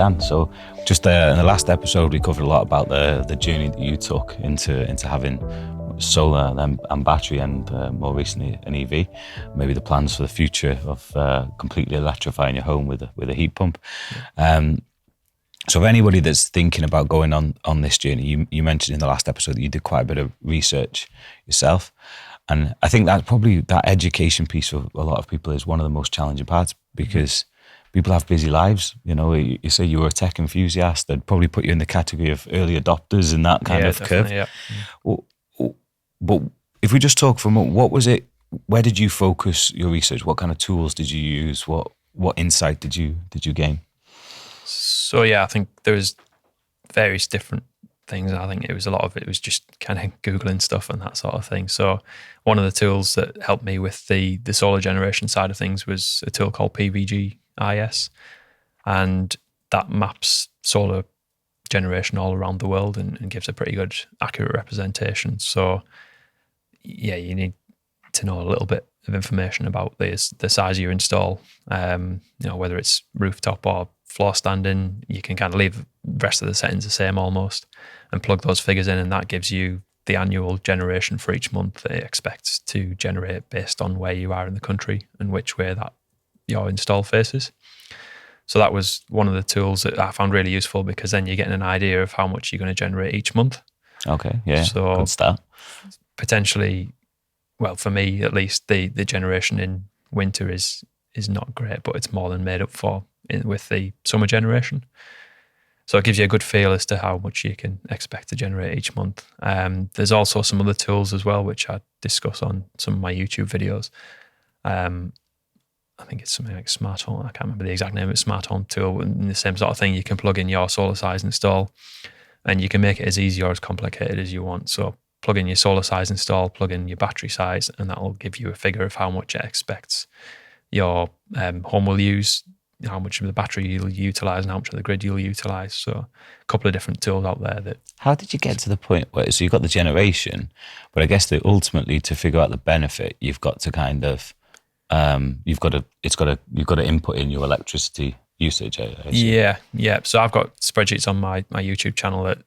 Dan. So just in the last episode, we covered a lot about the journey that you took into having solar and battery, and more recently an EV, maybe the plans for the future of completely electrifying your home with a heat pump. So for anybody that's thinking about going on this journey, you mentioned in the last episode that you did quite a bit of research yourself. And I think that probably that education piece for a lot of people is one of the most challenging parts, because people have busy lives. You know, you say you were a tech enthusiast, they'd probably put you in the category of early adopters in that kind of curve. Yeah. But if we just talk for a moment, what was it? Where did you focus your research? What kind of tools did you use? What insight did you gain? So yeah, I think there was various different things. I think a lot of it was just kind of Googling stuff and that sort of thing. So one of the tools that helped me with the solar generation side of things was a tool called PVGIS, and that maps solar generation all around the world and gives a pretty good, accurate representation. So yeah, you need to know a little bit of information about the size of your install, whether it's rooftop or floor standing. You can kind of leave the rest of the settings the same almost and plug those figures in, and that gives you the annual generation for each month that it expects to generate based on where you are in the country and which way that your install faces. So that was one of the tools that I found really useful, because then you're getting an idea of how much you're going to generate each month. Okay, yeah, so good start. Potentially, well, for me at least, the generation in winter is not great, but it's more than made up for with the summer generation. So it gives you a good feel as to how much you can expect to generate each month. There's also some other tools as well, which I discuss on some of my YouTube videos. I think it's something like Smart Home. I can't remember the exact name of it. Smart Home tool, and the same sort of thing. You can plug in your solar size install, and you can make it as easy or as complicated as you want. So plug in your solar size install, plug in your battery size, and that will give you a figure of how much it expects your home will use, how much of the battery you'll utilize, and how much of the grid you'll utilize. So a couple of different tools out there. How did you get to the point where, so you've got the generation, but I guess that ultimately to figure out the benefit, you've got to kind of, you've got to input in your electricity usage. Yeah. So I've got spreadsheets on my YouTube channel that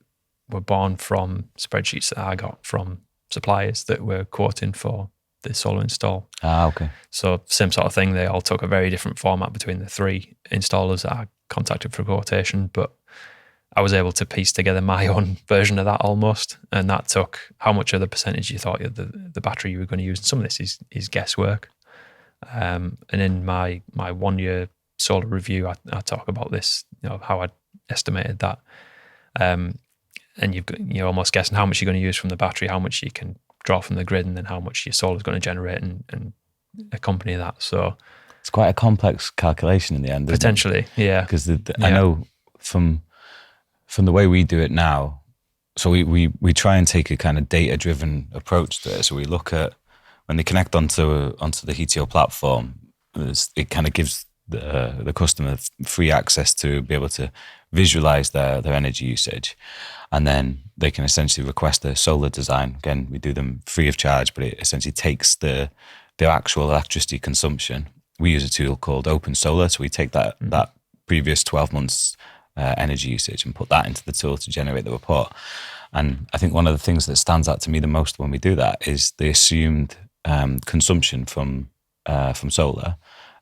were born from spreadsheets that I got from suppliers that were quoting for the solar install. Okay. So same sort of thing. They all took a very different format between the three installers that I contacted for quotation, but I was able to piece together my own version of that almost, and that took how much of the percentage you thought the battery you were going to use. And some of this is guesswork. And in my 1 year solar review, I talk about this, how I estimated that. And you're almost guessing how much you're going to use from the battery, how much you can draw from the grid, and then how much your solar is going to generate and accompany that. So it's quite a complex calculation in the end, potentially, yeah. Because I know from the way we do it now, so we try and take a kind of data-driven approach to it. So we look at when they connect onto the Heatio platform, it kind of gives the customer free access to be able to visualize their energy usage, and then they can essentially request a solar design. Again, we do them free of charge, but it essentially takes their actual electricity consumption. We use a tool called Open Solar, so we take that previous 12 months energy usage and put that into the tool to generate the report. And I think one of the things that stands out to me the most when we do that is the assumed consumption from solar,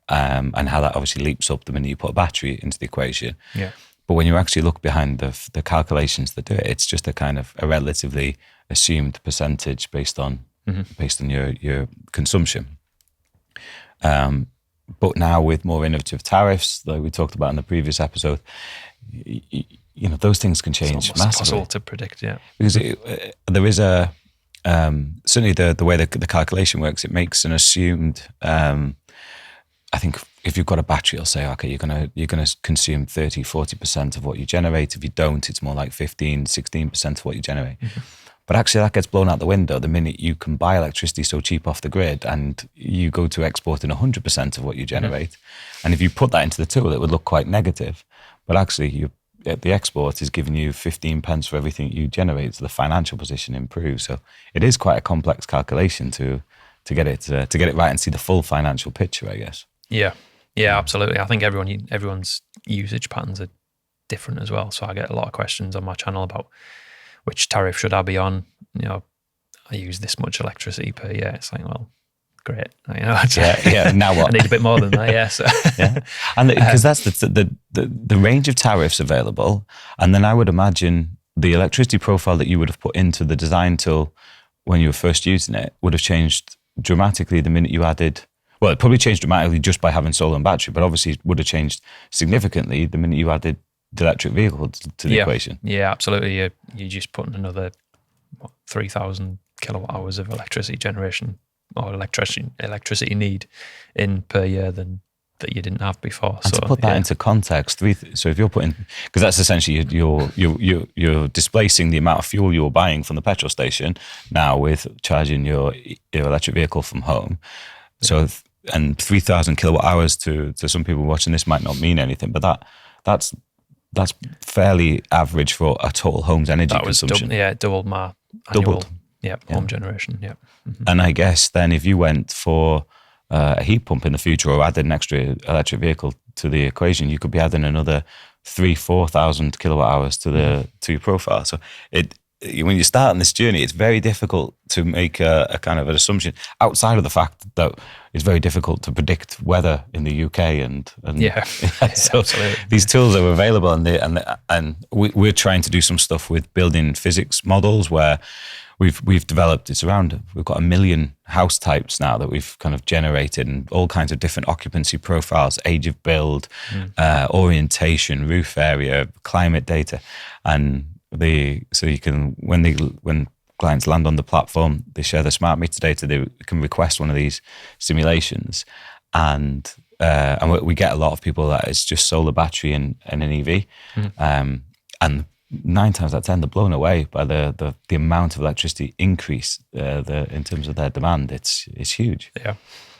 and how that obviously leaps up the minute you put a battery into the equation. Yeah. But when you actually look behind the calculations that do it, it's just a relatively assumed percentage based on your consumption. But now with more innovative tariffs, like we talked about in the previous episode, those things can change massively. It's impossible to predict, yeah. Because there is certainly the way the calculation works, it makes an assumed. I think if you've got a battery, it'll say, okay, you're gonna consume 30-40% of what you generate. If you don't, it's more like 15-16% of what you generate. Mm-hmm. But actually that gets blown out the window the minute you can buy electricity so cheap off the grid and you go to exporting 100% of what you generate. Mm-hmm. And if you put that into the tool, it would look quite negative. But actually the export is giving you 15 pence for everything you generate, so the financial position improves. So it is quite a complex calculation to get it right and see the full financial picture, I guess. Yeah, absolutely. I think everyone's usage patterns are different as well. So I get a lot of questions on my channel about which tariff should I be on. I use this much electricity per year. It's like, well, great. Now what? I need a bit more than that. Yeah. So. Yeah, and because that's the range of tariffs available, and then I would imagine the electricity profile that you would have put into the design tool when you were first using it would have changed dramatically the minute you added. Well, it probably changed dramatically just by having solar and battery, but obviously it would have changed significantly the minute you added the electric vehicle to the equation. Yeah, absolutely. You're just putting another 3,000 kilowatt hours of electricity generation or electricity need in per year than that you didn't have before. And to put that into context, so if you're putting, because that's essentially you're displacing the amount of fuel you're buying from the petrol station now with charging your electric vehicle from home. So and 3,000 kilowatt hours to some people watching this might not mean anything, but that's fairly average for a total home's energy consumption. Doubled my annual home generation. Yeah. Mm-hmm. And I guess then if you went for a heat pump in the future or added an extra electric vehicle to the equation, you could be adding another 3,000-4,000 kilowatt hours to your profile. So when you start on this journey, it's very difficult to make a kind of an assumption outside of the fact that it's very difficult to predict weather in the UK and so absolutely. These tools are available and we're trying to do some stuff with building physics models where we've developed, we've got 1 million house types now that we've kind of generated, and all kinds of different occupancy profiles, age of build, orientation, roof area, climate data. And so you can, when clients land on the platform, they share the smart meter data, they can request one of these simulations. And we get a lot of people that it's just solar, battery and an EV. And 9 times out of 10, they're blown away by the amount of electricity increase in terms of their demand. It's huge.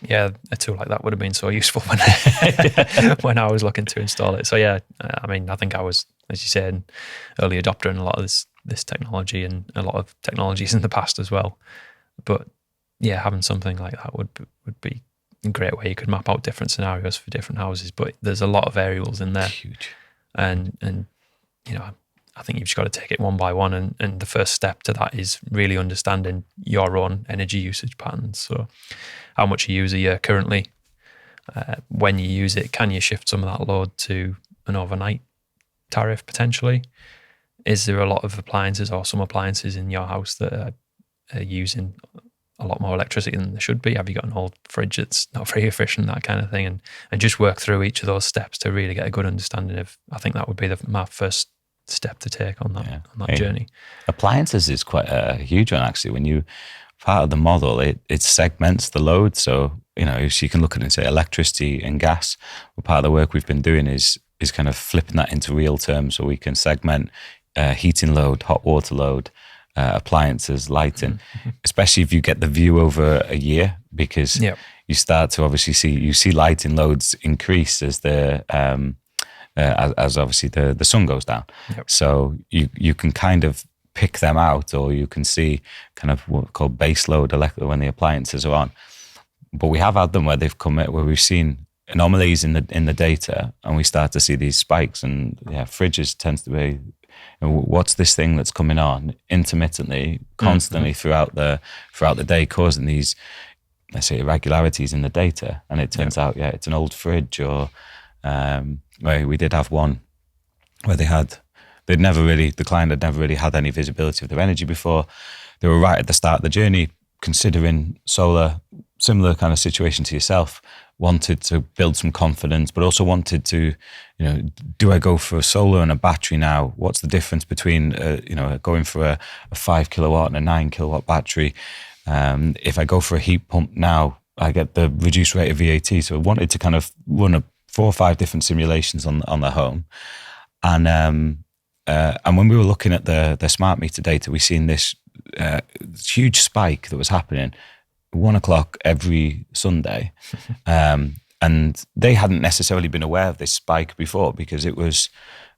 Yeah, a tool like that would have been so useful when I was looking to install it. So yeah, I mean, I think I was, as you said, an early adopter in a lot of this technology and a lot of technologies in the past as well. But yeah, having something like that would be a great way you could map out different scenarios for different houses. But there's a lot of variables in there. Huge. And I think you've just got to take it one by one. And the first step to that is really understanding your own energy usage patterns. So how much you use a year currently, when you use it, can you shift some of that load to an overnight tariff potentially? Is there a lot of appliances or some appliances in your house that are using a lot more electricity than they should be? Have you got an old fridge that's not very efficient, that kind of thing? And just work through each of those steps to really get a good understanding of, I think that would be my first step to take on that journey. Appliances is quite a huge one, actually. When you part of the model, it segments the load. So you can look at it and say electricity and gas. Well, part of the work we've been doing is kind of flipping that into real terms, so we can segment heating load, hot water load, appliances, lighting, especially if you get the view over a year, because you start to obviously see lighting loads increase as as obviously the sun goes down. So you can kind of pick them out, or you can see kind of what we call base load when the appliances are on. But we have had them where they've come where we've seen anomalies in the data, and we start to see these spikes. And fridges tends to be, what's this thing that's coming on intermittently, constantly throughout the day, causing these, let's say, irregularities in the data. And it turns out, it's an old fridge, or where we did have one where the client had never really had any visibility of their energy before. They were right at the start of the journey, considering solar, similar kind of situation to yourself, wanted to build some confidence, but also wanted to, do I go for a solar and a battery now? What's the difference between, going for a 5 kilowatt and a 9 kilowatt battery? If I go for a heat pump now, I get the reduced rate of VAT. So I wanted to kind of run 4 or 5 different simulations on the home. And when we were looking at the smart meter data, we seen this huge spike that was happening 1 o'clock every Sunday. And they hadn't necessarily been aware of this spike before, because it was,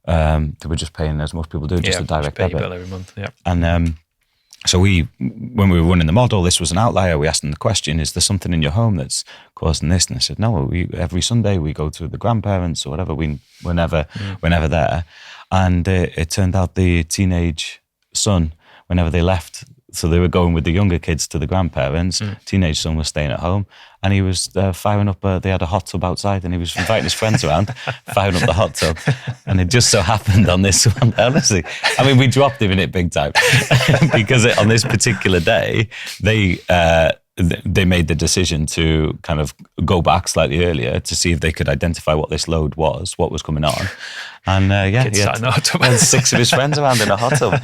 they were just paying, as most people do, just a direct debit. Bill every month, So when we were running the model, this was an outlier. We asked them the question: is there something in your home that's causing this? And they said, no. Every Sunday we go to the grandparents or whatever. We're never there. And it turned out the teenage son, whenever they left, so they were going with the younger kids to the grandparents. Teenage son was staying at home, and he was firing up. They had a hot tub outside, and he was inviting his friends around, firing up the hot tub. And it just so happened on this one, honestly, I mean, we dropped him in it big time because on this particular day, they made the decision to kind of go back slightly earlier to see if they could identify what this load was, what was coming on. And he had 6 of his friends around in a hot tub.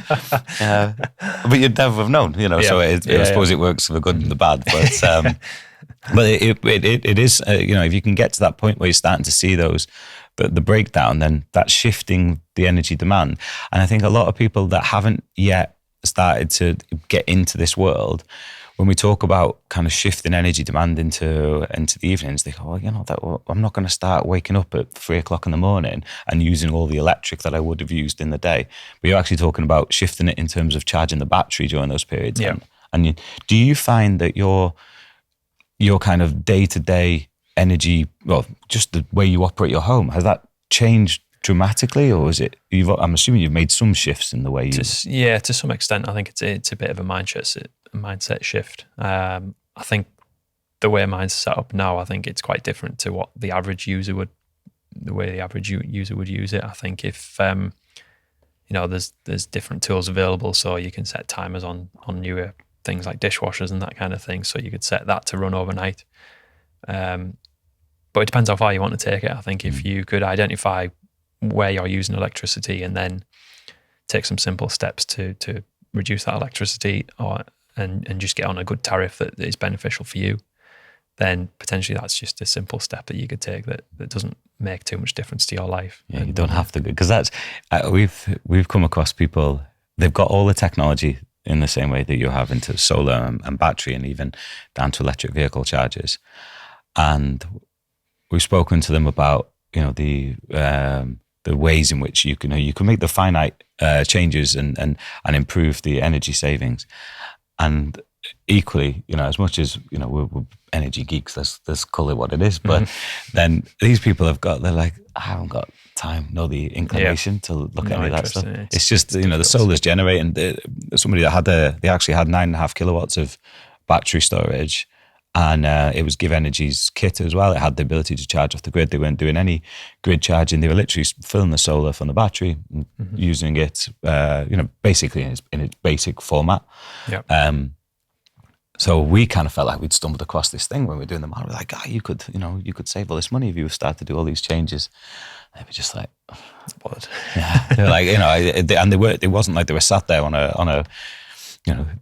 But you'd never have known, so I suppose it works for the good and the bad. But but it is, if you can get to that point where you're starting to see the breakdown, then that's shifting the energy demand. And I think a lot of people that haven't yet started to get into this world, when we talk about kind of shifting energy demand into the evenings, they go, I'm not going to start waking up at 3 o'clock in the morning and using all the electric that I would have used in the day. But you're actually talking about shifting it in terms of charging the battery during those periods. Yeah. And do you find that your kind of day-to-day energy, well, just the way you operate your home, has that changed dramatically, or is it? I'm assuming you've made some shifts in the way you. To some extent, I think it's a bit of a mindset shift. I think the way mine's set up now, I think it's quite different to what the average user would use it. I think if there's different tools available, so you can set timers on newer things like dishwashers and that kind of thing. So you could set that to run overnight. But it depends how far you want to take it. I think if you could identify where you're using electricity and then take some simple steps to reduce that electricity and just get on a good tariff that is beneficial for you, then potentially that's just a simple step that you could take that doesn't make too much difference to your life. Yeah, you don't have to, because that's we've come across people, they've got all the technology in the same way that you have into solar and battery, and even down to electric vehicle chargers. And we've spoken to them about the ways in which you can make the finite changes and improve the energy savings. And equally, as much as we're energy geeks, let's call it what it is. But then these people they're like, I haven't got time nor the inclination to look at any of that stuff. It's just the solar's generating. Somebody that they actually had 9.5 kilowatts of battery storage, and it was Give Energy's kit as well. It had the ability to charge off the grid. They weren't doing any grid charging. They were literally filling the solar from the battery, using it, basically in its basic format. Yeah. So we kind of felt like we'd stumbled across this thing when we were doing the model. We're like, you could save all this money if you start to do all these changes. They were just like, what? Yeah. They're like, and it wasn't like they were sat there on a.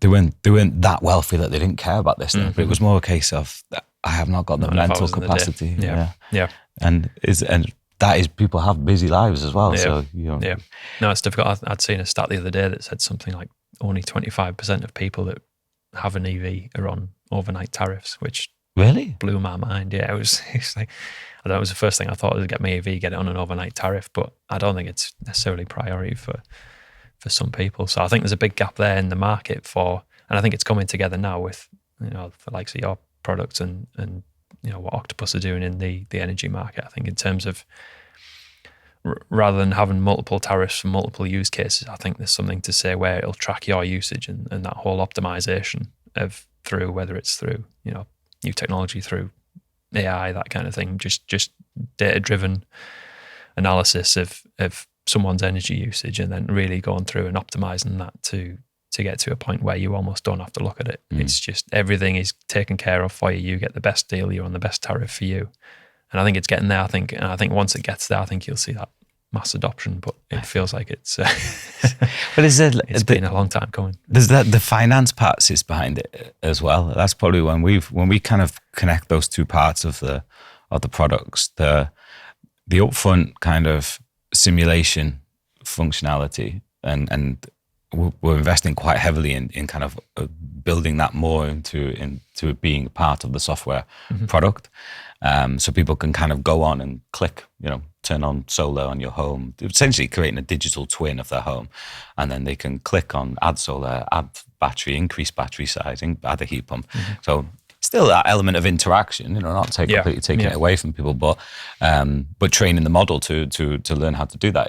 They weren't that wealthy that they didn't care about this thing, but it was more a case of, I have not got the mental capacity. Yeah. And that is, people have busy lives as well. Yeah. So yeah, no, it's difficult. I'd seen a stat the other day that said something like only 25% of people that have an EV are on overnight tariffs, which really blew my mind. Yeah, it's like, I don't know, it was the first thing I thought was get my EV, get it on an overnight tariff, but I don't think it's necessarily priority for some people. So I think there's a big gap there in the market and I think it's coming together now with, the likes of your products and what Octopus are doing in the energy market. I think in terms of rather than having multiple tariffs for multiple use cases, I think there's something to say where it'll track your usage and that whole optimization through, whether it's through, new technology, through AI, that kind of thing, just data-driven analysis of someone's energy usage, and then really going through and optimizing that to get to a point where you almost don't have to look at it. It's just everything is taken care of for you. You get the best deal, you're on the best tariff for you. And I think it's getting there. I think once it gets there, I think you'll see that mass adoption, but it feels like it's but it's been a long time coming. There's the finance part sits behind it as well. That's probably when we kind of connect those two parts of the products, the upfront kind of simulation functionality, and we're investing quite heavily in kind of building that more into being part of the software product. So people can kind of go on and click, turn on solar on your home, essentially creating a digital twin of their home. And then they can click on add solar, add battery, increase battery sizing, add a heat pump. So still that element of interaction, not completely taking it away from people, but training the model to learn how to do that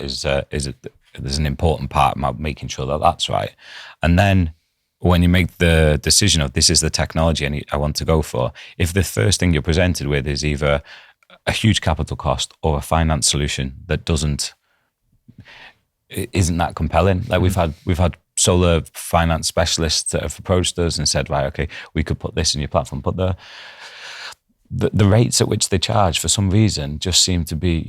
there's an important part about making sure that that's right. And then when you make the decision of this is the technology I want to go for, if the first thing you're presented with is either a huge capital cost or a finance solution that isn't that compelling, like we've had solar finance specialists that have approached us and said, right, okay, we could put this in your platform, but the rates at which they charge for some reason just seem to be,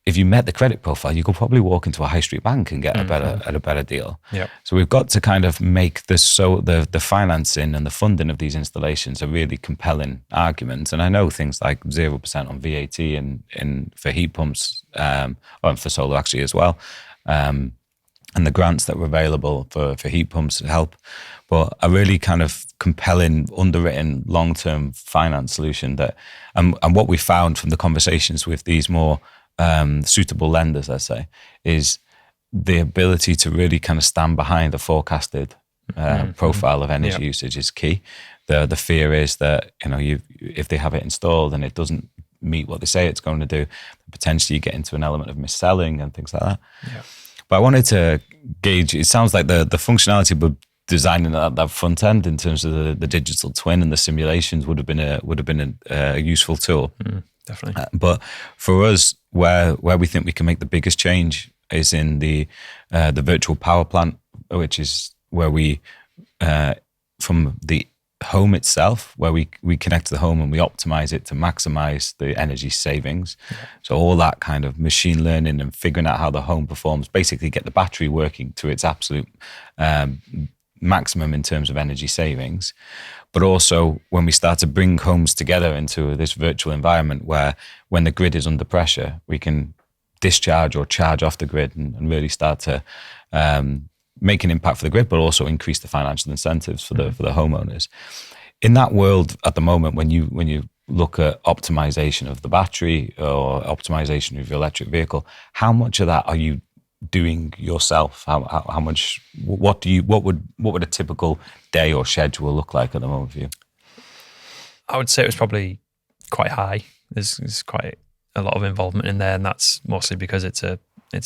if you met the credit profile, you could probably walk into a high street bank and get a better deal. Yeah. So we've got to kind of make the financing and the funding of these installations a really compelling argument. And I know things like 0% on VAT and for heat pumps, or for solar actually as well. And the grants that were available for heat pumps help. But a really kind of compelling, underwritten, long-term finance solution and what we found from the conversations with these more suitable lenders, let's say, is the ability to really kind of stand behind a forecasted profile of energy usage is key. The fear is that, if they have it installed and it doesn't meet what they say it's going to do, potentially you get into an element of mis-selling and things like that. Yeah. But I wanted to gauge, it sounds like the functionality but designing that front end in terms of the digital twin and the simulations would have been a useful tool. Definitely. But for us, where we think we can make the biggest change is in the virtual power plant, which is where we from the home itself, where we connect to the home and we optimize it to maximize the energy savings. So all that kind of machine learning and figuring out how the home performs, basically get the battery working to its absolute maximum in terms of energy savings. But also when we start to bring homes together into this virtual environment where when the grid is under pressure, we can discharge or charge off the grid and really start to make an impact for the grid, but also increase the financial incentives for the homeowners. In that world at the moment, when you look at optimization of the battery or optimization of your electric vehicle, how much of that are you doing yourself? How much? What would a typical day or schedule look like at the moment for you? I would say it was probably quite high. There's quite a lot of involvement in there, and that's mostly because it's a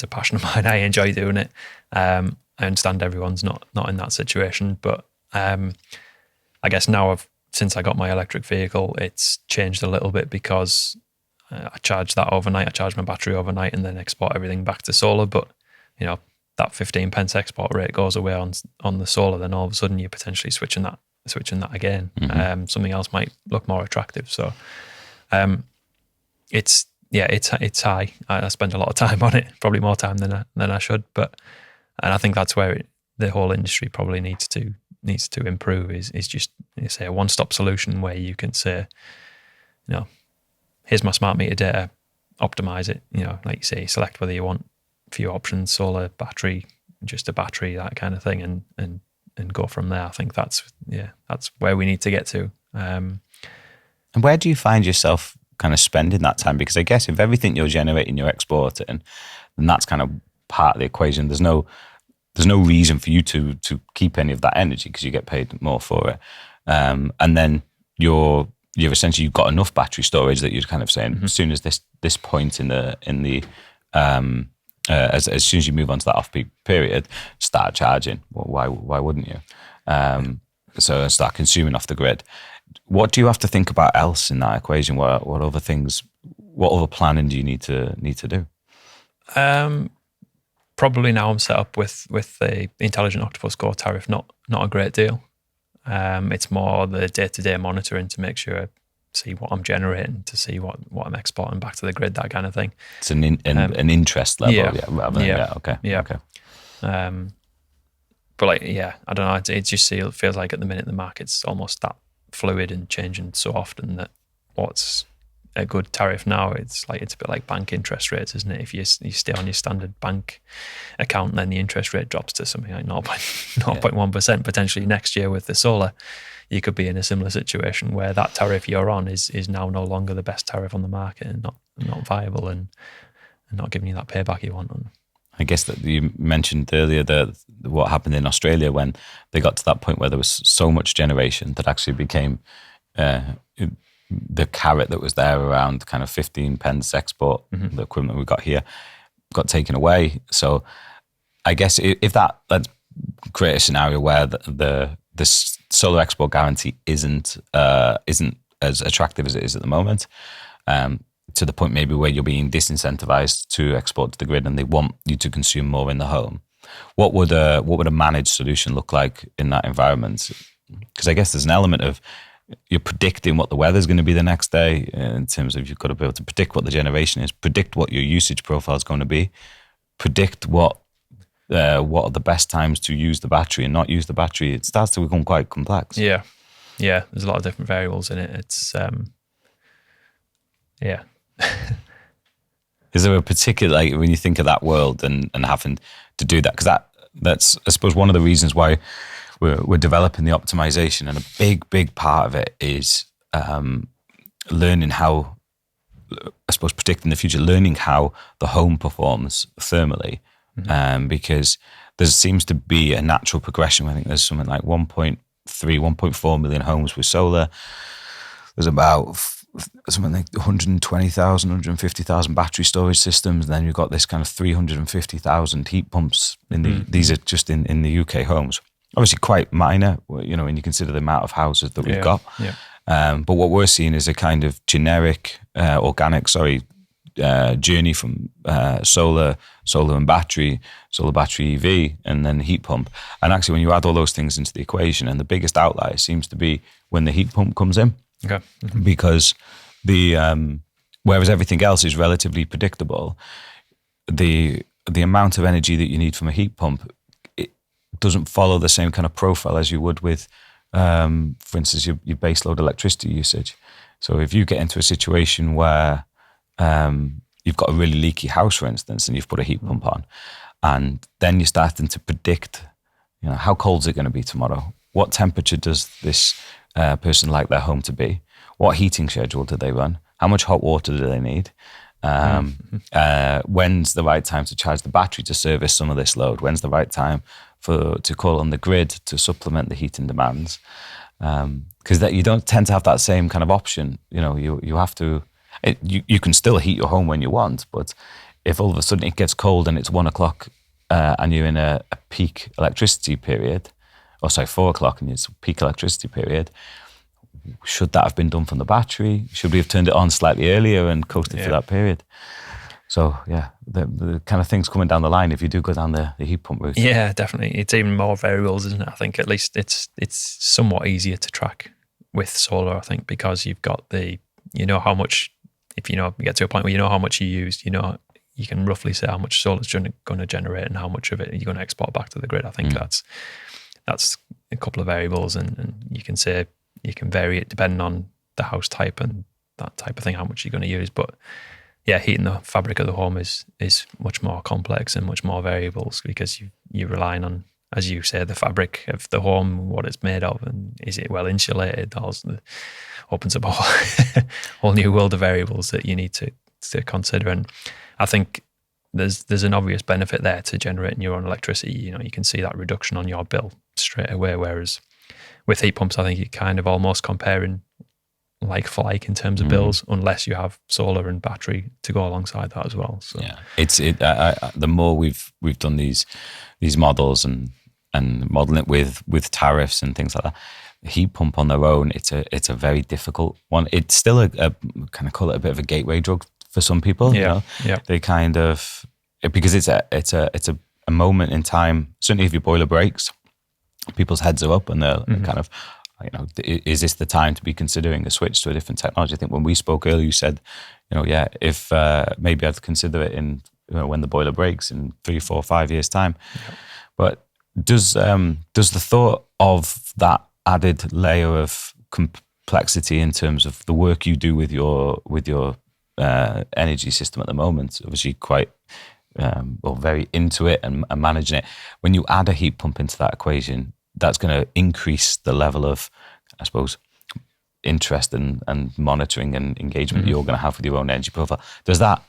passion of mine. I enjoy doing it. I understand everyone's not in that situation, but I guess now since I got my electric vehicle, it's changed a little bit because I charge that overnight. I charge my battery overnight and then export everything back to solar. But that 15 pence export rate goes away on the solar. Then all of a sudden you're potentially switching that again. Something else might look more attractive. So it's high. I spend a lot of time on it, probably more time than I should. And I think that's where the whole industry probably needs to improve is just say a one-stop solution where you can say, here's my smart meter data, optimize it. Like you say, select whether you want a few options, solar, battery, just a battery, that kind of thing, and go from there. I think that's where we need to get to. And where do you find yourself kind of spending that time? Because I guess if everything you're generating, you're exporting, then that's kind of part of the equation. There's no reason for you to keep any of that energy because you get paid more for it. And then you've essentially got enough battery storage that you're kind of saying as soon as this point as soon as you move on to that off-peak period, start charging. Well, why wouldn't you? So start consuming off the grid. What do you have to think about else in that equation? What other planning do you need to do? Probably now I'm set up with the Intelligent Octopus Core tariff, not a great deal. It's more the day-to-day monitoring to make sure I see what I'm generating, to see what I'm exporting back to the grid, that kind of thing. It's an interest level, okay. But I don't know. It just feels like at the minute the market's almost that fluid and changing so often that what's a good tariff now, it's a bit like bank interest rates, isn't it? If you stay on your standard bank account, then the interest rate drops to something like 0.1%. Potentially next year with the solar, you could be in a similar situation where that tariff you're on is now no longer the best tariff on the market and not viable and not giving you that payback you want. I guess that you mentioned earlier that what happened in Australia when they got to that point where there was so much generation that actually became the carrot that was there around kind of 15 pence export, the equivalent we got here, got taken away. So I guess if let's create a scenario where the solar export guarantee isn't as attractive as it is at the moment, to the point maybe where you're being disincentivized to export to the grid and they want you to consume more in the home. What would a managed solution look like in that environment? Because I guess there's an element of you're predicting what the weather's going to be the next day in terms of you've got to be able to predict what the generation is, predict what your usage profile is going to be, predict what are the best times to use the battery and not use the battery. It starts to become quite complex. Yeah. There's a lot of different variables in it. It's yeah. Is there a particular, like when you think of that world and having to do that, because that's I suppose one of the reasons why we're developing the optimization, and a big part of it is learning how, I suppose, predicting the future, learning how the home performs thermally, because there seems to be a natural progression. I think there's something like 1.4 million homes with solar. There's about something like 120,000, 150,000 battery storage systems. And then you've got this kind of 350,000 heat pumps. These are just in the UK homes. Obviously quite minor, you know, when you consider the amount of houses that we've got. Yeah. But what we're seeing is a kind of generic, organic journey from solar and battery, solar battery EV, and then heat pump. And actually when you add all those things into the equation, and the biggest outlier seems to be when the heat pump comes in. Okay. Because whereas everything else is relatively predictable, the amount of energy that you need from a heat pump, it doesn't follow the same kind of profile as you would with, for instance, your baseload electricity usage. So if you get into a situation where you've got a really leaky house, for instance, and you've put a heat pump on, and then you're starting to predict, you know, how cold is it going to be tomorrow? What temperature does this person like their home to be? What heating schedule do they run? How much hot water do they need? When's the right time to charge the battery to service some of this load? When's the right time to call on the grid to supplement the heating demands? Because that you don't tend to have that same kind of option. You know, you have to. You can still heat your home when you want, but if all of a sudden it gets cold and it's 1 o'clock and you're in a peak electricity period, 4 o'clock and it's peak electricity period, should that have been done from the battery? Should we have turned it on slightly earlier and coasted through that period? So yeah, the kind of things coming down the line if you do go down the heat pump route. Yeah, definitely. It's even more variables, isn't it? I think at least it's somewhat easier to track with solar, I think, because you've got how much, if you get to a point where you know how much you used, you can roughly say how much solar is going to generate and how much of it you're going to export back to the grid. I think that's a couple of variables, and you can say you can vary it depending on the house type and that type of thing, how much you're going to use. But yeah, heating the fabric of the home is much more complex and much more variables, because you're relying on, as you say, the fabric of the home, what it's made of, and is it well insulated? Opens up a whole new world of variables that you need to consider. And I think there's an obvious benefit there to generating your own electricity. You can see that reduction on your bill straight away, whereas with heat pumps, I think you're kind of almost comparing like for like in terms of bills, unless you have solar and battery to go alongside that as well. So yeah, the more we've done these models and modeling it with tariffs and things like that, heat pump on their own, it's a very difficult one. It's still a kind of call it a bit of a gateway drug for some people. Yeah. They kind of, because it's a moment in time. Certainly, if your boiler breaks, people's heads are up and they're kind of, is this the time to be considering a switch to a different technology? I think when we spoke earlier, you said, if maybe I'd consider it in when the boiler breaks in 3, 4, 5 years time. Yeah. But does the thought of that added layer of complexity in terms of the work you do with your energy system at the moment. Obviously, quite very into it and managing it. When you add a heat pump into that equation, that's going to increase the level of, I suppose, interest and monitoring and engagement that you're going to have with your own energy profile. Does that,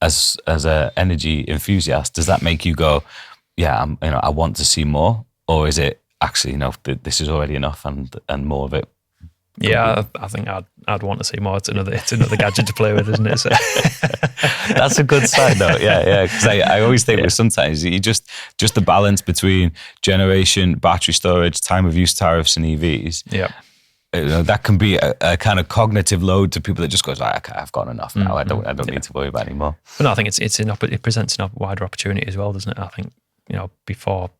as a energy enthusiast, does that make you go, yeah, I want to see more, or is it actually, this is already enough and more of it? Yeah, I think I'd want to see more. It's another gadget to play with, isn't it? So. That's a good side note. Yeah. Because I always think with sometimes you just the balance between generation, battery storage, time of use tariffs, and EVs. Yeah. That can be a kind of cognitive load to people that just goes, okay, I've got enough now. I don't need to worry about anymore. But no, I think it presents a wider opportunity as well, doesn't it? I think before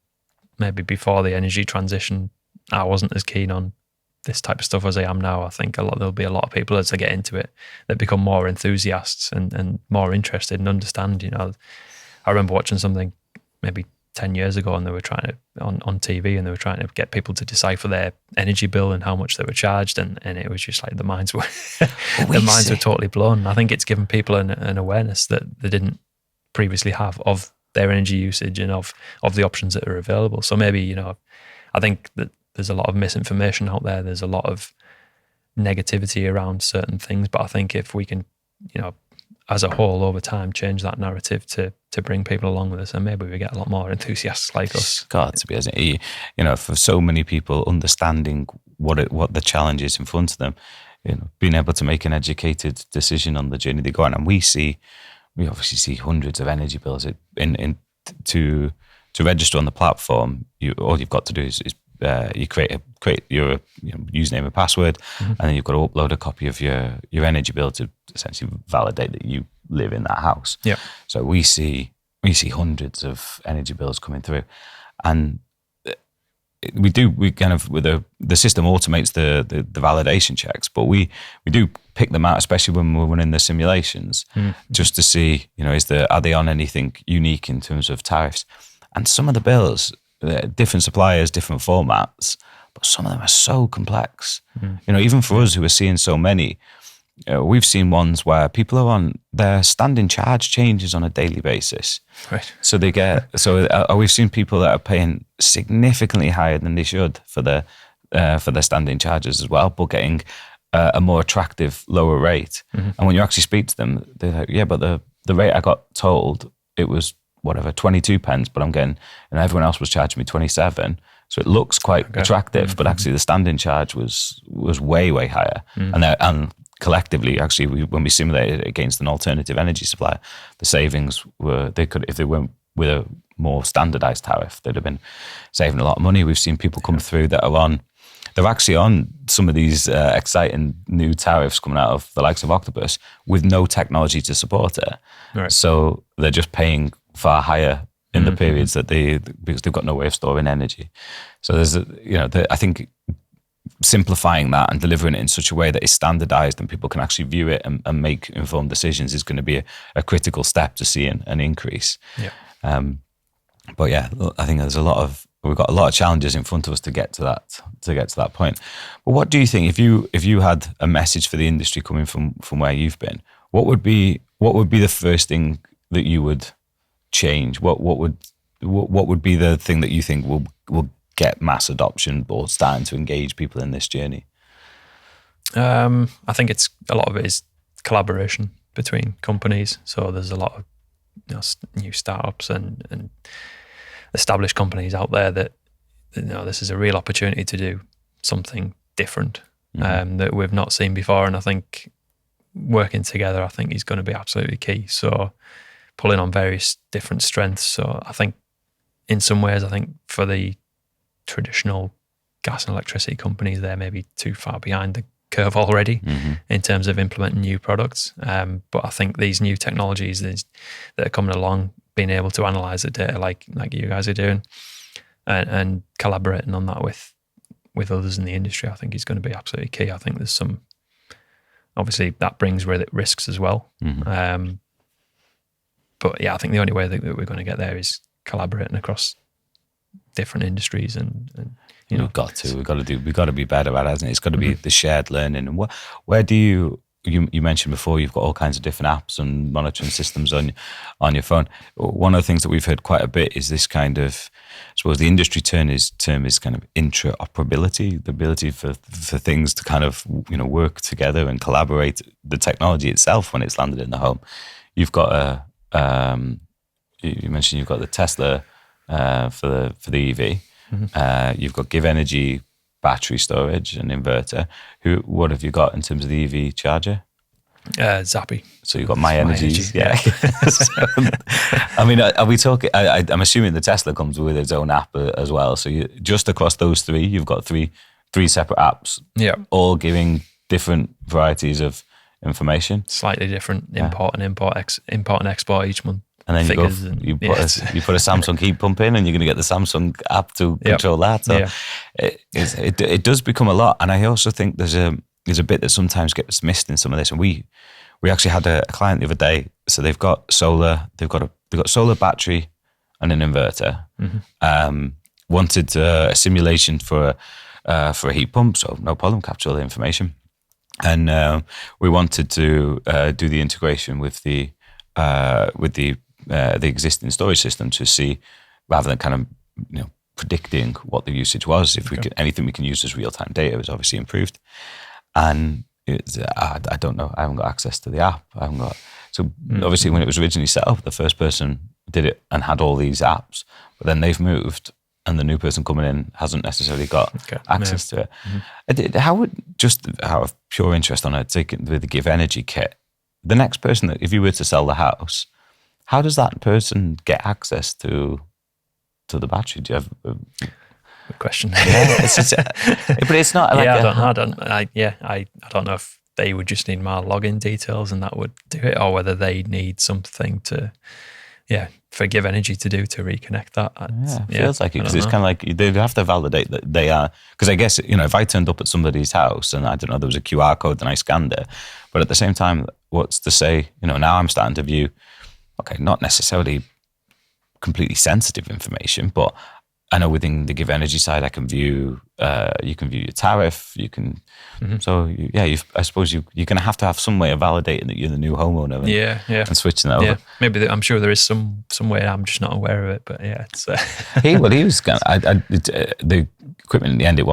the energy transition, I wasn't as keen on this type of stuff as I am now. I think there'll be a lot of people as they get into it that become more enthusiasts and more interested and understand. I remember watching something maybe 10 years ago, and they were trying to on TV, and they were trying to get people to decipher their energy bill and how much they were charged, and it was just like the minds were totally blown. I think it's given people an awareness that they didn't previously have of their energy usage and of the options that are available. So maybe I think that there's a lot of misinformation out there. There's a lot of negativity around certain things, but I think if we can, as a whole over time, change that narrative to bring people along with us, and maybe we get a lot more enthusiasts like us. Got to be, isn't it? For so many people, understanding what the challenge is in front of them, being able to make an educated decision on the journey they go on, and we obviously see hundreds of energy bills. To register on the platform, all you've got to do is you create your username and password, and then you've got to upload a copy of your energy bill to essentially validate that you live in that house. Yeah. So we see hundreds of energy bills coming through, and we kind of, with the system automates the validation checks, but we do pick them out, especially when we're running the simulations, just to see, are they on anything unique in terms of tariffs. And some of the bills, different suppliers, different formats, but some of them are so complex. Even for us who are seeing so many, we've seen ones where people are on their standing charge changes on a daily basis. Right. So we've seen people that are paying significantly higher than they should for their standing charges as well, but getting a more attractive lower rate. And when you actually speak to them, they're like, yeah, but the rate I got told, it was whatever, 22 pence, but I'm getting, and everyone else was charging me 27. So it looks quite attractive, but actually the standing charge was way, way higher. And collectively, actually, when we simulated it against an alternative energy supplier, the savings if they went with a more standardized tariff, they'd have been saving a lot of money. We've seen people come through that they're actually on some of these exciting new tariffs coming out of the likes of Octopus with no technology to support it. Right. So they're just paying far higher in the periods because they've got no way of storing energy. So there's I think simplifying that and delivering it in such a way that is standardized and people can actually view it and make informed decisions is going to be a critical step to seeing an increase. Yeah. But yeah, I think we've got a lot of challenges in front of us to get to that point. But what do you think, if you had a message for the industry coming from where you've been, what would be the first thing that you would change? What would be the thing that you think will get mass adoption or starting to engage people in this journey? I think a lot of it is collaboration between companies. So there's a lot of new startups and established companies out there that this is a real opportunity to do something different that we've not seen before. And I think working together, I think is going to be absolutely key. So pulling on various different strengths. So I think in some ways, for the traditional gas and electricity companies, they're maybe too far behind the curve already in terms of implementing new products. But I think these new technologies that are coming along, being able to analyze the data like you guys are doing and collaborating on that with others in the industry, I think is going to be absolutely key. I think there's obviously that brings with it risks as well. But yeah, I think the only way that we're going to get there is collaborating across different industries and You know, We've got to be better at it, hasn't it? It's got to be the shared learning. And where do you mentioned before you've got all kinds of different apps and monitoring systems on your phone. One of the things that we've heard quite a bit is this kind of, I suppose the industry term is kind of interoperability, the ability for things to kind of work together and collaborate. The technology itself, when it's landed in the home, you've got you mentioned you've got the Tesla for the EV. You've got Give Energy battery storage and inverter. What have you got in terms of the EV charger? Zappy. So you've got My Energies. Yeah. So, I mean, are we talking? I'm assuming the Tesla comes with its own app as well. So you just across those three, you've got three separate apps. Yeah. All giving different varieties of information. Slightly different import and export each month. And then you put a Samsung heat pump in, and you're going to get the Samsung app to control that. So it does become a lot. And I also think there's a bit that sometimes gets missed in some of this. And we actually had a client the other day. So they've got solar, they've got solar battery and an inverter. Wanted a simulation for a heat pump, so no problem, capture all the information. And we wanted to do the integration with the existing storage system to see, rather than kind of predicting what the usage was, if we could, anything we can use as real-time data was obviously improved. And I don't know, I haven't got access to the app. Obviously when it was originally set up, the first person did it and had all these apps, but then they've moved and the new person coming in hasn't necessarily got access to it. How would, just out of pure interest on it, taking with the Give Energy kit, the next person that, if you were to sell the house, how does that person get access to the battery? Do you have good question? Yeah, but it's not like I don't know if they would just need my login details and that would do it, or whether they need something to for Give Energy to reconnect that. It feels like it, because it's kind of like they'd have to validate that they are, because I guess if I turned up at somebody's house and I don't know, there was a QR code and I scanned it, but at the same time, what's to say now I'm starting to view, okay, not necessarily completely sensitive information, but I know within the Give Energy side, I can view, you can view your tariff, you can, I suppose you're going to have some way of validating that you're the new homeowner and switching that over. Maybe I'm sure there is some way, I'm just not aware of it, but it's... he was going the equipment in the end, it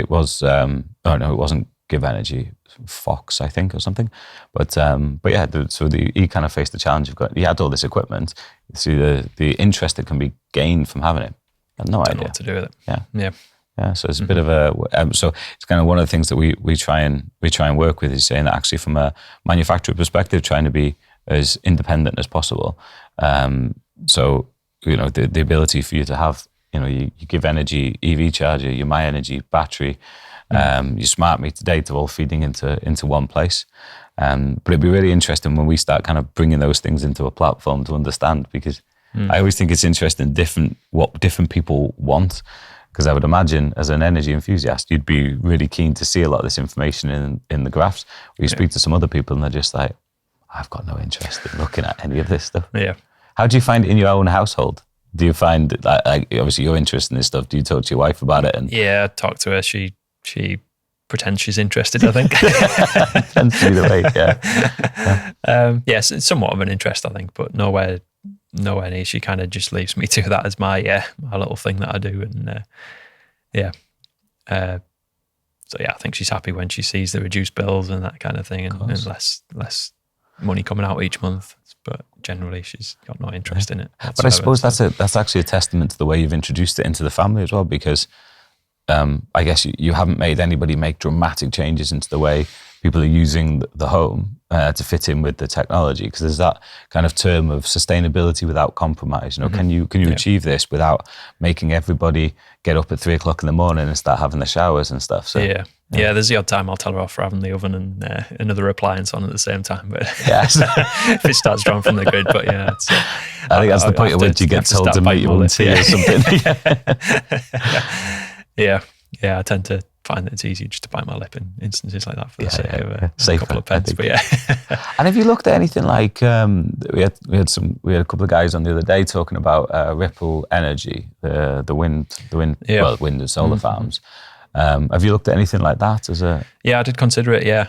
wasn't Give Energy, Fox, I think, or something. But he kind of faced the challenge of he had all this equipment, see the interest that can be gained from having it. I had no idea what to do with it. Yeah. So it's a bit of a. So it's kind of one of the things that we try and work with, is saying that actually from a manufacturer perspective, trying to be as independent as possible. So the ability for you to have you Give Energy EV charger, your My Energy battery, your smart meter data all feeding into one place. But it'd be really interesting when we start kind of bringing those things into a platform to understand, because I always think it's interesting what different people want, because I would imagine as an energy enthusiast, you'd be really keen to see a lot of this information in the graphs. Where you speak to some other people and they're just like, I've got no interest in looking at any of this stuff. Yeah. How do you find it in your own household? Do you find, obviously you're interested in this stuff, do you talk to your wife about it? Yeah, I talk to her. She pretends she's interested, I think. Tends to be the way, yes, it's somewhat of an interest, I think, but nowhere near. She kind of just leaves me to that as my little thing that I do, and so I think she's happy when she sees the reduced bills and that kind of thing, and less money coming out each month. But generally, she's got no interest in it whatsoever. But I suppose that's actually a testament to the way you've introduced it into the family as well, because I guess you haven't made anybody make dramatic changes into the way people are using the home to fit in with the technology, because there's that kind of term of sustainability without compromise. Can you achieve this without making everybody get up at 3 o'clock in the morning and start having the showers and stuff? So there's the odd time I'll tell her off for having the oven and another appliance on at the same time, but if it starts drawing from the grid. But I think that's the point at which you get told to make your own tea or something. I tend to find that it's easier just to bite my lip in instances like that for the sake of a Safer, couple of pence. But yeah. And have you looked at anything like we had a couple of guys on the other day talking about ripple energy, the wind, wind and solar farms. Have you looked at anything like that as a? Yeah, I did consider it. Yeah,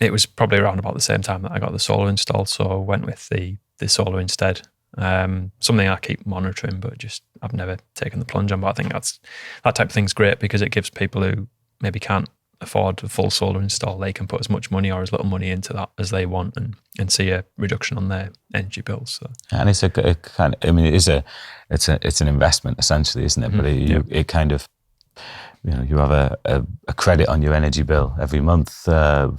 it was probably around about the same time that I got the solar installed, so I went with the solar instead. Something I keep monitoring, but just I've never taken the plunge on. But I think that type of thing's great because it gives people who maybe can't afford a full solar install, they can put as much money or as little money into that as they want and see a reduction on their energy bills. So. And it's a kind of, I mean, it's an investment essentially, isn't it? But it kind of, you have a credit on your energy bill every month on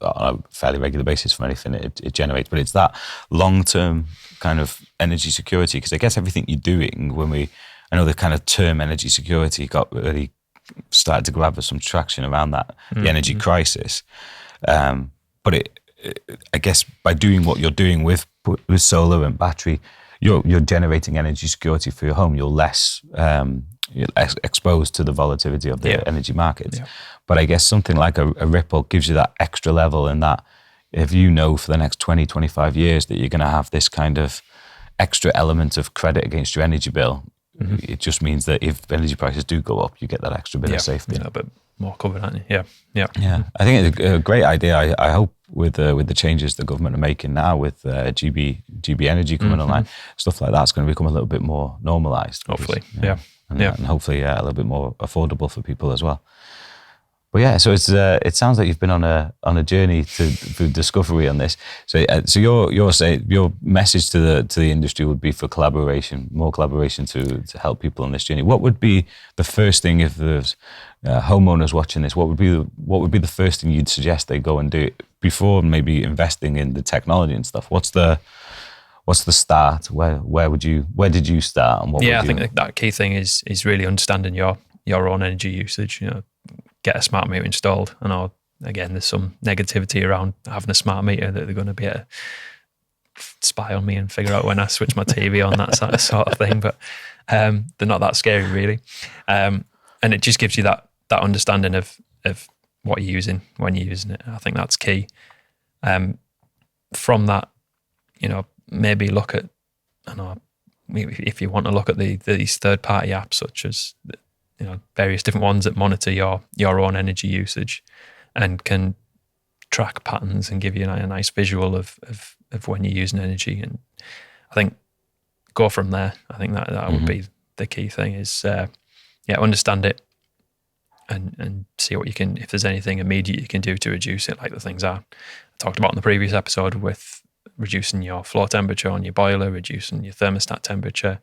a fairly regular basis from anything it generates. But it's that long-term kind of energy security, because I guess everything you're doing I know the kind of term energy security got really started to grab some traction around that, the energy crisis. But I guess by doing what you're doing with solar and battery, you're generating energy security for your home. You're less exposed to the volatility of the energy markets. Yeah. But I guess something like a ripple gives you that extra level, and that if for the next 20, 25 years that you're going to have this kind of extra element of credit against your energy bill, it just means that if energy prices do go up, you get that extra bit of safety. A bit more covered, aren't you? Yeah. I think it's a great idea. I hope with the changes the government are making now with GB Energy coming online, stuff like that's going to become a little bit more normalised. Hopefully, and hopefully a little bit more affordable for people as well. But so it sounds like you've been on a journey through discovery on this. So you're saying your message to the industry would be for collaboration, more collaboration to help people on this journey. What would be the first thing if there's homeowners watching this? What would be the first thing you'd suggest they go and do before maybe investing in the technology and stuff? What's the start? Where did you start? And I think that key thing is really understanding your own energy usage. Get a smart meter installed. I know, again, there's some negativity around having a smart meter that they're going to be able to spy on me and figure out when I switch my TV on, that sort of thing. But they're not that scary, really. And it just gives you that understanding of what you're using when you're using it. I think that's key. From that, maybe look at, if you want to look at these third-party apps such as various different ones that monitor your own energy usage and can track patterns and give you a nice visual of when you're using energy. And I think go from there. I think that would be the key thing is, understand it and see what you can, if there's anything immediate you can do to reduce it, like the things I talked about in the previous episode with reducing your floor temperature on your boiler, reducing your thermostat temperature,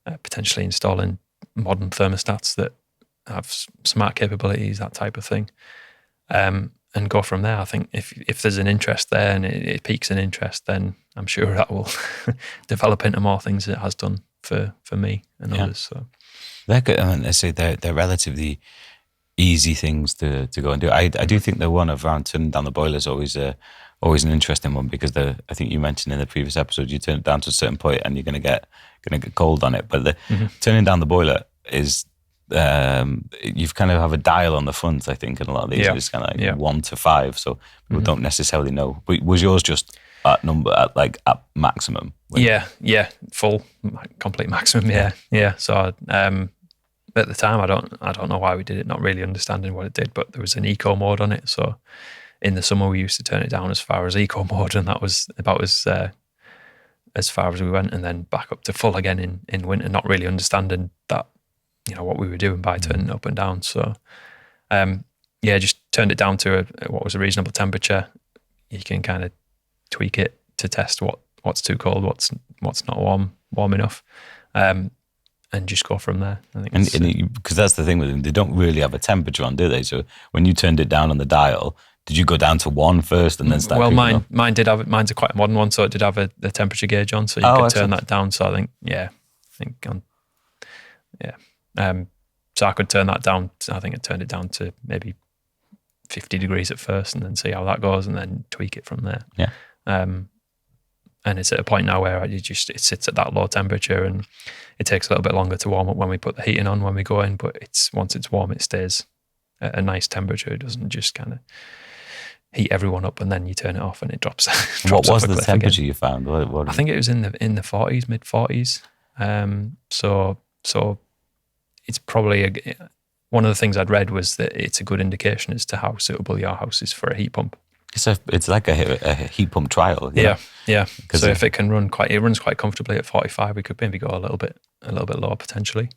potentially installing modern thermostats that have smart capabilities, that type of thing, and go from there. I think if there's an interest there and it piques an interest, then I'm sure that will develop into more things it has done for me and others. So they're good. I mean, let's say they're relatively easy things to go and do. I do think the one around turning down the boiler is always an interesting one, because I think you mentioned in the previous episode you turn it down to a certain point and you're going to get cold on it. But the turning down the boiler is you've kind of have a dial on the front. I think in a lot of these it's kind of like 1 to 5, so people don't necessarily know. But was yours just at maximum? Full complete maximum. Yeah. So at the time, I don't know why we did it, not really understanding what it did, but there was an eco mode on it. So in the summer, we used to turn it down as far as eco mode, and that was about as far as we went, and then back up to full again in winter, not really understanding that, what we were doing by turning it up and down. So, just turned it down to what was a reasonable temperature. You can kind of tweak it to test what's too cold, what's not warm enough, and just go from there. I think because that's the thing with them, they don't really have a temperature on, do they? So when you turned it down on the dial, did you go down to 1 first and then start? Well, mine did have mine's a quite modern one, so it did have a temperature gauge on, so you could turn that down. So I think so I could turn that down. I think it turned it down to maybe 50 degrees at first, and then see how that goes, and then tweak it from there. Yeah. and it's at a point now where it sits at that low temperature, and it takes a little bit longer to warm up when we put the heating on when we go in. But once it's warm, it stays at a nice temperature. It doesn't just kind of heat everyone up and then you turn it off and it drops. What was the temperature you found? I think it was in the 40s, mid 40s. So it's probably one of the things I'd read was that it's a good indication as to how suitable your house is for a heat pump. It's like a heat pump trial. Yeah. So if it runs quite comfortably at 45, we could maybe go a little bit lower potentially,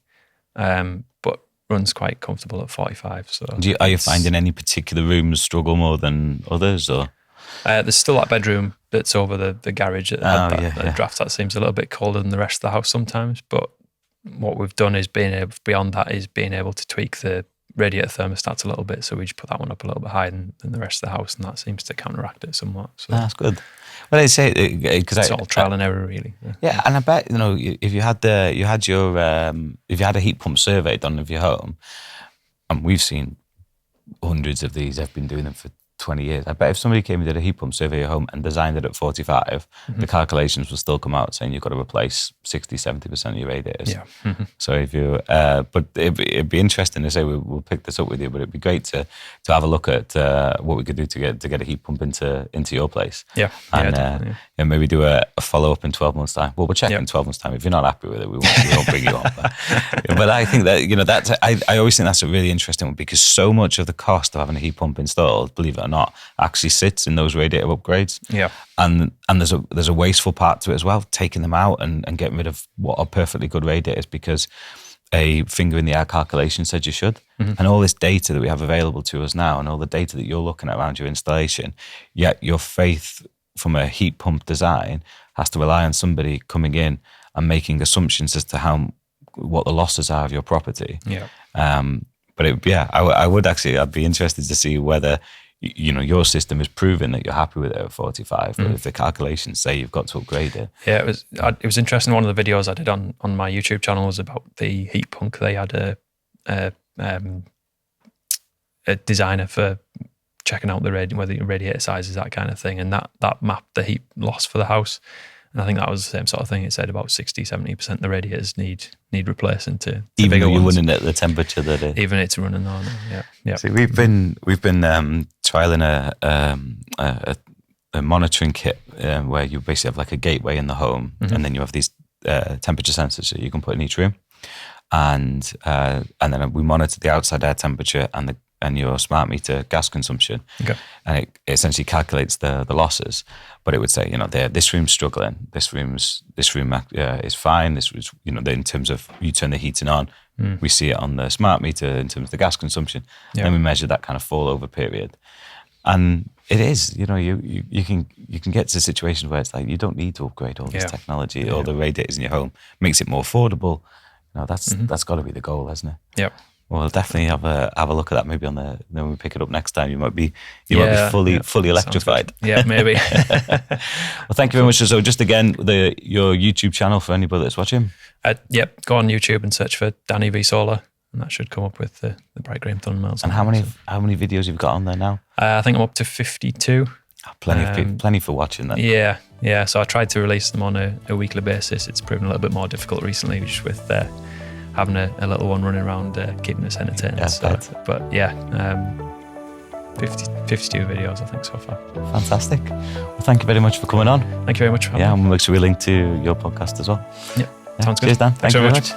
but runs quite comfortable at 45. So are you finding any particular rooms struggle more than others, or? There's still that bedroom that's over the garage that draft that seems a little bit colder than the rest of the house sometimes. But what we've done is being able to tweak the radiator thermostats a little bit, so we just put that one up a little bit higher than the rest of the house, and that seems to counteract it somewhat. So that's good. Well, I say because it's all trial and error, really. Yeah, and I bet if you had a heat pump survey done of your home, and we've seen hundreds of these. I've been doing them for 20 years. I bet if somebody came and did a heat pump survey of your home and designed it at 45, the calculations will still come out saying you've got to replace 60-70% of your radiators. Yeah. Mm-hmm. So if you, but it'd be interesting to say we'll pick this up with you. But it'd be great to have a look at what we could do to get a heat pump into your place. Yeah. And maybe do a follow up in 12 months' time. Well, we'll check in 12 months' time. If you're not happy with it, we won't bring you on. But I think that I always think that's a really interesting one, because so much of the cost of having a heat pump installed, believe it or not, actually sits in those radiator upgrades. Yeah. And there's a wasteful part to it as well, taking them out and getting rid of what are perfectly good radiators because a finger in the air calculation said you should. Mm-hmm. And all this data that we have available to us now, and all the data that you're looking at around your installation, yet your faith from a heat pump design has to rely on somebody coming in and making assumptions as to what the losses are of your property. Yeah. I'd be interested to see whether your system is proving that you're happy with it at 45, but if the calculations say you've got to upgrade it. Yeah, it was interesting. One of the videos I did on my YouTube channel was about the heat pump. They had a designer for checking out whether your radiator sizes, that kind of thing, and that mapped the heat loss for the house. And I think that was the same sort of thing. It said about 60-70% of the radiators need replacing to even though you're running at the temperature that it... Even it's running on. Yeah. See, we've been trialing a monitoring kit where you basically have like a gateway in the home, and then you have these temperature sensors that you can put in each room, and then we monitor the outside air temperature and your smart meter gas consumption. Okay. And it essentially calculates the losses. But it would say, this room's struggling, this room is fine. This was, in terms of you turn the heating on, we see it on the smart meter in terms of the gas consumption. Yeah. Then we measure that kind of fall over period. And it is, you can get to situations where it's like you don't need to upgrade all this technology, all the radiators in your home. Makes it more affordable. That's got to be the goal, hasn't it? Yep. Well, I'll definitely have a look at that maybe when we pick it up next time. You might be fully electrified. Yeah, maybe. Well, thank you very much. So just again, your YouTube channel for anybody that's watching. Go on YouTube and search for Danny V Solar, and that should come up with the bright green thumbnails. And how many videos you've got on there now? I think I'm up to 52. Plenty for watching then. Yeah. So I tried to release them on a weekly basis. It's proven a little bit more difficult recently, just with having a little one running around, keeping us entertained. 52 videos, I think, so far. Fantastic. Well, thank you very much for coming on. Thank you very much for having me. And we'll make sure we link to your podcast as well. Yeah, sounds good. Cheers, Dan. Thanks very much.